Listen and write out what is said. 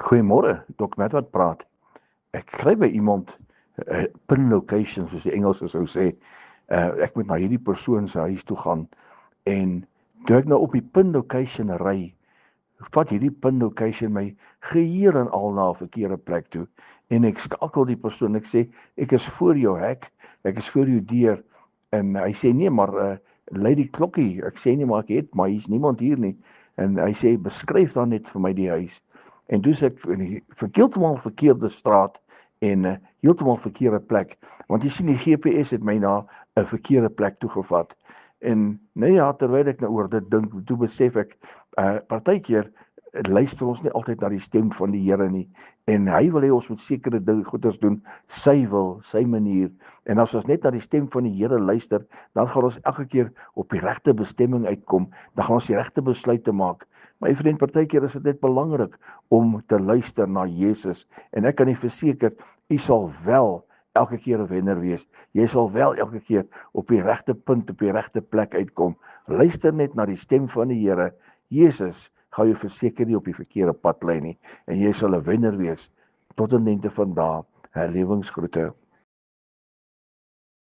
Goeiemôre, Dok net wat praat. Ek kry by iemand 'n pin location, soos die Engelsers sou sê. Ek moet na hierdie persoon se huis toe gaan en toe ek nou op die pin location ry, vat hierdie pin location my geheel en al na 'n verkeerde plek toe en ek skakel die persoon, ek sê ek is voor jou hek, ek is voor jou deur en hy sê nee, maar lei die klokkie. Ek sê nee, maar ek het, maar hier's niemand hier nie. En hy sê beskryf dan net vir my die huis. En toe sê ek in die heeltemal verkeerde straat en heeltemal verkeerde plek, want jy sien die GPS het my na 'n verkeerde plek toe gevat. En nee ja, terwyl ek nou oor dit dink, toe besef ek partykeer luister ons nie altyd na die stem van die Here nie en hy wil hê ons moet sekere dinge goeders doen sy wil, sy manier. En as ons net na die stem van die Here luister, dan gaan ons elke keer op die regte bestemming uitkom, dan gaan ons die regte besluite maak. My vriend, partykeer is dit net belangrik om te luister na Jesus en ek kan u verseker, u sal wel elke keer 'n wenner wees. Jy sal wel elke keer op die regte punt, op die regte plek uitkom. Luister net na die stem van die Here. Jesus gaan jou verseker nie op die verkeerde pad lei nie en jy sal 'n wenner wees tot in die einde van dae. Herlewingsgroete.